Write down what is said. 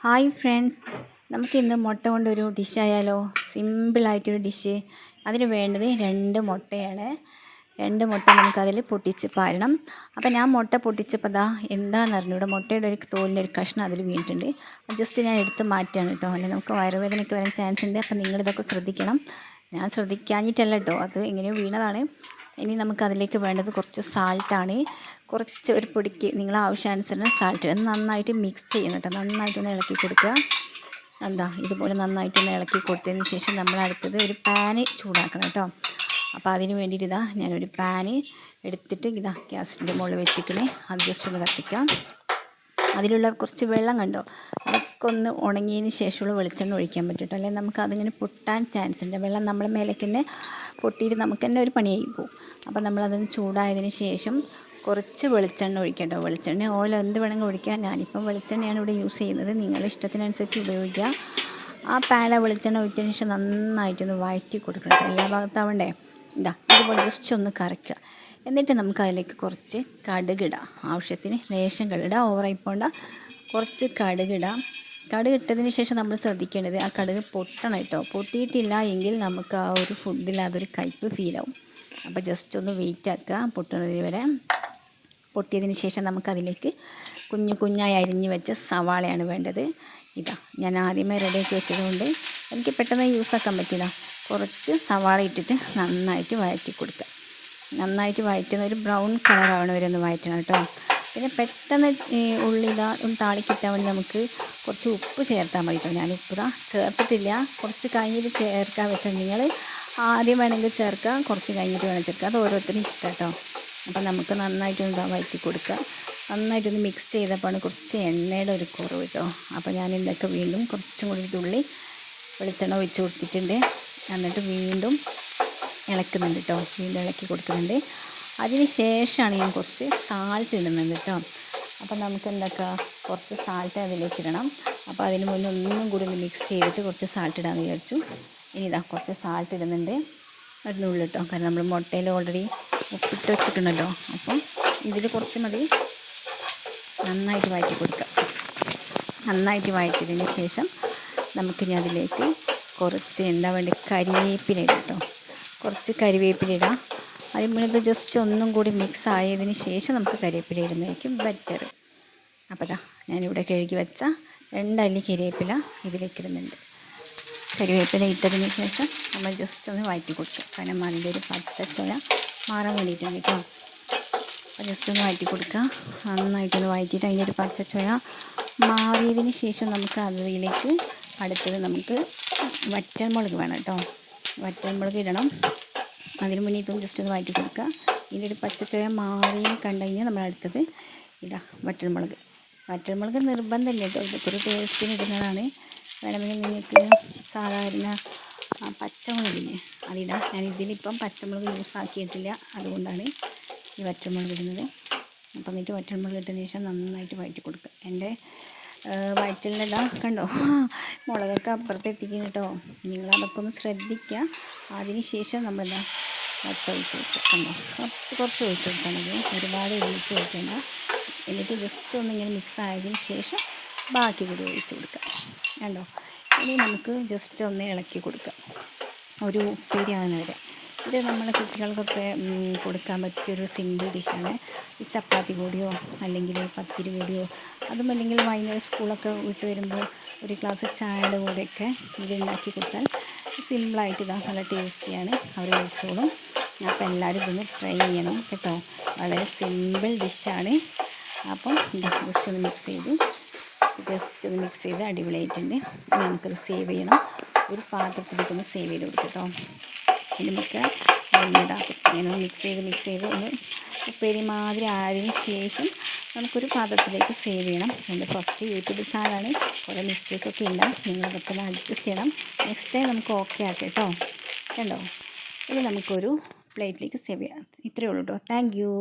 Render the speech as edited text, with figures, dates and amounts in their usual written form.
Hi friends, നമുക്കിന്ന് മുട്ട കൊണ്ടൊരു ഡിഷായാലോ? സിമ്പിളായിട്ടൊരു ഡിഷ്. അതിന് വേണ്ടത് 2 മുട്ടയാണ്. 2 മുട്ട നമുക്കതിൽ പൊട്ടിച്ച് പാരണം. അപ്പോൾ ഞാൻ മുട്ട പൊട്ടിച്ചപ്പോൾ എന്താണെന്ന് അറിഞ്ഞൂടാ, മുട്ടയുടെ ഒരു തോലിൻ്റെ ഒരു കഷ്ണം അതിൽ വീണിട്ടുണ്ട്. ജസ്റ്റ് ഞാൻ എടുത്ത് മാറ്റുകയാണ് കേട്ടോ, അല്ലെങ്കിൽ നമുക്ക് വയറുവേദനയ്ക്ക് വരാൻ ചാൻസ് ഉണ്ട്. അപ്പോൾ നിങ്ങളിതൊക്കെ ശ്രദ്ധിക്കണം. ഞാൻ ശ്രദ്ധിക്കാഞ്ഞിട്ടല്ല കേട്ടോ, അത് എങ്ങനെയോ വീണതാണ്. ഇനി നമുക്കതിലേക്ക് വേണ്ടത് കുറച്ച് സാൾട്ടാണ്. കുറച്ച് ഒരു പൊടിക്ക് നിങ്ങൾ ആവശ്യാനുസരണം സാൾട്ട് ഇടുക. നന്നായിട്ട് മിക്സ് ചെയ്യണം കേട്ടോ, നന്നായിട്ടൊന്ന് ഇളക്കി കൊടുക്കുക. ഇതുപോലെ നന്നായിട്ടൊന്ന് ഇളക്കി കൊടുത്തതിന് ശേഷം നമ്മൾ അടുത്തത് ഒരു പാന് ചൂടാക്കണം കേട്ടോ. അപ്പോൾ അതിന് വേണ്ടിയിട്ട് ഞാനൊരു പാന് എടുത്തിട്ട് ഗ്യാസിൻ്റെ മുകളിൽ വെച്ചിക്കണേ. അത് ജസ്റ്റ് ഒന്ന് കത്തിക്കാം. അതിലുള്ള കുറച്ച് വെള്ളം കണ്ടോ, അതൊക്കെ ഒന്ന് ഉണങ്ങിയതിന് ശേഷമുള്ള വെളിച്ചെണ്ണ ഒഴിക്കാൻ പറ്റും. അല്ലെങ്കിൽ നമുക്ക് അതിങ്ങനെ പൊട്ടാൻ ചാൻസ് ഉണ്ട്. വെള്ളം നമ്മളെ മേലേക്ക് തന്നെ പൊട്ടിയിട്ട് നമുക്ക് തന്നെ ഒരു പണിയായി പോകും. അപ്പോൾ നമ്മളതൊന്ന് ചൂടായതിന് ശേഷം കുറച്ച് വെളിച്ചെണ്ണ ഒഴിക്കട്ടോ. വെളിച്ചെണ്ണ ഓയിൽ എന്ത് വേണമെങ്കിൽ ഒഴിക്കാം. ഞാനിപ്പം വെളിച്ചെണ്ണയാണ് ഇവിടെ യൂസ് ചെയ്യുന്നത്. നിങ്ങളുടെ ഇഷ്ടത്തിനനുസരിച്ച് ഉപയോഗിക്കുക. ആ പാല വെളിച്ചെണ്ണ ഒഴിച്ചതിന് ശേഷം നന്നായിട്ടൊന്ന് വഴറ്റി കൊടുക്കണം. എല്ലാ ഭാഗത്താവണ്ടേ. ഇതുപോലെ ജസ്റ്റ് ഒന്ന് കറക്കുക. എന്നിട്ട് നമുക്ക് അതിലേക്ക് കുറച്ച് കടുകിടാം. ആവശ്യത്തിന് ലേശം കടുകിടാം, ഓവറായി പോണ്ട. കുറച്ച് കടുകിടാം. കടുക് ഇട്ടതിന് ശേഷം നമ്മൾ ശ്രദ്ധിക്കേണ്ടത് ആ കടുക് പൊട്ടണം കേട്ടോ. പൊട്ടിയിട്ടില്ല എങ്കിൽ നമുക്ക് ആ ഒരു ഫുഡിൽ അതൊരു കയ്പ്പ് ഫീലാവും. അപ്പോൾ ജസ്റ്റ് ഒന്ന് വെയിറ്റ് ആക്കുക പൊട്ടുന്നത് വരെ. പൊട്ടിയതിന് ശേഷം നമുക്കതിലേക്ക് കുഞ്ഞു കുഞ്ഞായി അരിഞ്ഞ് വെച്ച സവാളയാണ് വേണ്ടത്. ഞാൻ ആദ്യമേ റെഡിയാക്കി വെച്ചതുകൊണ്ട് എനിക്ക് പെട്ടെന്ന് യൂസാക്കാൻ പറ്റില്ല. കുറച്ച് സവാള ഇട്ടിട്ട് നന്നായിട്ട് വഴറ്റി കൊടുക്കുക. നന്നായിട്ട് വഴറ്റുന്ന ഒരു ബ്രൗൺ കളറാവണ വരെ ഒന്ന് വഴറ്റണം കേട്ടോ. പിന്നെ പെട്ടെന്ന് ഉള്ളി ഒന്ന് താളിക്കിട്ടാൻ വേണ്ടി നമുക്ക് കുറച്ച് ഉപ്പ് ചേർത്താൽ മതി കേട്ടോ. ഞാൻ ഉപ്പ് ചേർത്തിട്ടില്ല, കുറച്ച് കഴിഞ്ഞിട്ട് ചേർക്കാൻ വെച്ചാൽ നിങ്ങൾ ആദ്യം വേണമെങ്കിൽ ചേർക്കാം, കുറച്ച് കഴിഞ്ഞിട്ട് വേണം ചേർക്കാം. അത് ഓരോരുത്തരും ഇഷ്ടം കേട്ടോ. അപ്പോൾ നമുക്ക് നന്നായിട്ടൊന്ന് വഴറ്റി കൊടുക്കുക. നന്നായിട്ടൊന്ന് മിക്സ് ചെയ്തപ്പോൾ കുറച്ച് എണ്ണയുടെ ഒരു കുറവ് കേട്ടോ. അപ്പോൾ ഞാൻ ഇതൊക്കെ വീണ്ടും കുറച്ചും കൂടി തുള്ളി വെളിച്ചെണ്ണ ഒഴിച്ച് കൊടുത്തിട്ടുണ്ട്. എന്നിട്ട് വീണ്ടും ഇളക്കുന്നുണ്ട് കേട്ടോ. വീണ്ടും ഇളക്കി കൊടുക്കുന്നുണ്ട്. അതിന് ശേഷമാണ് ഞാൻ കുറച്ച് സാൾട്ട് ഇടുന്നുണ്ട് കേട്ടോ. അപ്പോൾ നമുക്ക് കുറച്ച് സാൾട്ട് അതിലേക്ക് ഇടണം. അപ്പോൾ അതിന് മുന്നേ ഒന്നും കൂടി ഒന്ന് മിക്സ് ചെയ്തിട്ട് കുറച്ച് സാൾട്ട് ഇടാമെന്ന് വിചാരിച്ചു. ഇനി കുറച്ച് സാൾട്ട് ഇടുന്നുണ്ട്, ഒരു നുള്ളു കേട്ടോ. കാരണം നമ്മൾ മുട്ടയിൽ ഓൾറെഡി ഉപ്പിട്ട് വെച്ചിട്ടുണ്ടല്ലോ. അപ്പം ഇതിൽ കുറച്ച് മതി. നന്നായിട്ട് വഴറ്റി കൊടുക്കുക. നന്നായിട്ട് വഴറ്റിയതിന് ശേഷം നമുക്കിനി അതിലേക്ക് കുറച്ച് കരിവേപ്പില ഇടാം കേട്ടോ. കുറച്ച് കരിവേപ്പില ഇടാം. അതിന് ജസ്റ്റ് ഒന്നും കൂടി മിക്സ് ആയതിന് ശേഷം നമുക്ക് കരിവേപ്പില ഇടുന്നതായിരിക്കും ബെറ്റർ. അപ്പോൾ ഞാനിവിടെ കഴുകി വെച്ച 2 അല്ലി കരിവേപ്പില ഇതിലേക്ക് ഇടുന്നുണ്ട്. കരിവേപ്പില ഇട്ടതിന് ശേഷം നമ്മൾ ജസ്റ്റ് ഒന്ന് വഴറ്റി കൊടുക്കുക. കാരണം അതിൻ്റെ ഒരു പച്ചച്ചുള മാറാൻ വേണ്ടിയിട്ടാണ് കേട്ടോ. അപ്പോൾ ജസ്റ്റ് ഒന്ന് വഴറ്റി കൊടുക്കുക. നന്നായിട്ടൊന്ന് വഴറ്റിയിട്ട് അതിൻ്റെ ഒരു പച്ചച്ചുള മാറിയതിന് ശേഷം നമുക്ക് അതിലേക്ക് അടുത്തത് നമുക്ക് വറ്റൽമുളക് വേണം കേട്ടോ. വറ്റൽമുളക് ഇടണം. അതിന് മുന്നേ ഇതും ജസ്റ്റ് ഒന്ന് വഴറ്റി കൊടുക്കുക. ഇതിൻ്റെ ഒരു പച്ചച്ചുള മാറി കണ്ടു കഴിഞ്ഞാൽ നമ്മൾ അടുത്തത് വറ്റൽമുളക്. വറ്റൽമുളക് നിർബന്ധമില്ല കേട്ടോ, ഇതൊക്കെ ഒരു ടേസ്റ്റിന് ഇടുന്നതാണ്. വേണമെങ്കിൽ നിങ്ങൾക്ക് സാധാരണ പച്ചമുളകില്ലേ അതിടാം. ഞാൻ ഇതിലിപ്പം പച്ചമുളക് യൂസ് ആക്കിയിട്ടില്ല, അതുകൊണ്ടാണ് ഈ വറ്റൽമുളക് ഇടുന്നത്. അപ്പം എന്നിട്ട് വറ്റൽമുളക് ഇട്ടതിന് ശേഷം നന്നായിട്ട് വഴറ്റി കൊടുക്കുക. എൻ്റെ വയറ്റിലുള്ള കണ്ടോ, മുളകൊക്കെ അപ്പുറത്ത് എത്തിക്കുന്നു കേട്ടോ. നിങ്ങളതൊക്കെ ഒന്ന് ശ്രദ്ധിക്കുക. അതിന് ശേഷം നമ്മൾ വറ്റ ഒഴിച്ച് വെക്കുക. കണ്ടോ, കുറച്ച് ഒഴിച്ച് കൊടുത്താൽ മതി, ഒരുപാട് ഒഴിച്ച് വെക്കേണ്ട. എന്നിട്ട് ജസ്റ്റ് ഒന്നിങ്ങനെ മിക്സ് ആയതിന് ശേഷം ബാക്കി കൂടി ഒഴിച്ച് കൊടുക്കുക. കണ്ടോ, ഇനി നമുക്ക് ജസ്റ്റ് ഒന്ന് ഇളക്കി കൊടുക്കുക ഒരു ഉപ്പേരി ആകുന്ന വരെ. ഇത് നമ്മളെ കുട്ടികൾക്കൊക്കെ കൊടുക്കാൻ പറ്റിയൊരു സിമ്പിൾ ഡിഷാണ്. ഈ ചപ്പാത്തി കൂടിയോ അല്ലെങ്കിൽ പത്തിരി കൂടിയോ, അതും അല്ലെങ്കിൽ വൈകുന്നേരം സ്കൂളൊക്കെ വിട്ട് വരുമ്പോൾ ഒരു ഗ്ലാസ് ചായയുടെ കൂടെയൊക്കെ ഇത് ഉണ്ടാക്കി കൊടുത്താൽ സിമ്പിളായിട്ട് നല്ല ടേസ്റ്റിയാണ്. അവർ കഴിച്ചോളും. അപ്പോൾ എല്ലാവരും ഇതൊന്ന് ട്രൈ ചെയ്യണം കേട്ടോ. വളരെ സിമ്പിൾ ഡിഷാണ്. അപ്പം ജസ്റ്റ് ഒന്ന് മിക്സ് ചെയ്ത് അടിപൊളിയായിട്ടുണ്ട്. ഇനി നമുക്കത് സേവ് ചെയ്യണം. ഒരു പാത്രത്തിലേക്കൊന്ന് സേവ് ചെയ്ത് കൊടുക്കട്ടോ. ഇനി നമുക്ക് ഇങ്ങനെ മിക്സ് ചെയ്ത് ഒന്ന് ഉപ്പേരി മാതിരി ആയതിന് ശേഷം നമുക്കൊരു പാത്രത്തിലേക്ക് സേവ് ചെയ്യണം. എൻ്റെ ഫസ്റ്റ് യൂട്യൂബ് ചാനലാണ്, കുറേ മിസ്റ്റേക്കൊക്കെ ഇല്ല, നിങ്ങളതൊക്കെ ഒന്ന് അഡ്ജസ്റ്റ് ചെയ്യണം. നെക്സ്റ്റ് ടൈം നമുക്ക് ഓക്കെ ആക്കാം കേട്ടോ. കണ്ടോ, ഇനി നമുക്കൊരു പ്ലേറ്റിലേക്ക് സേവ് ചെയ്യാം. ഇത്രയേ ഉള്ളൂ കേട്ടോ. Thank you.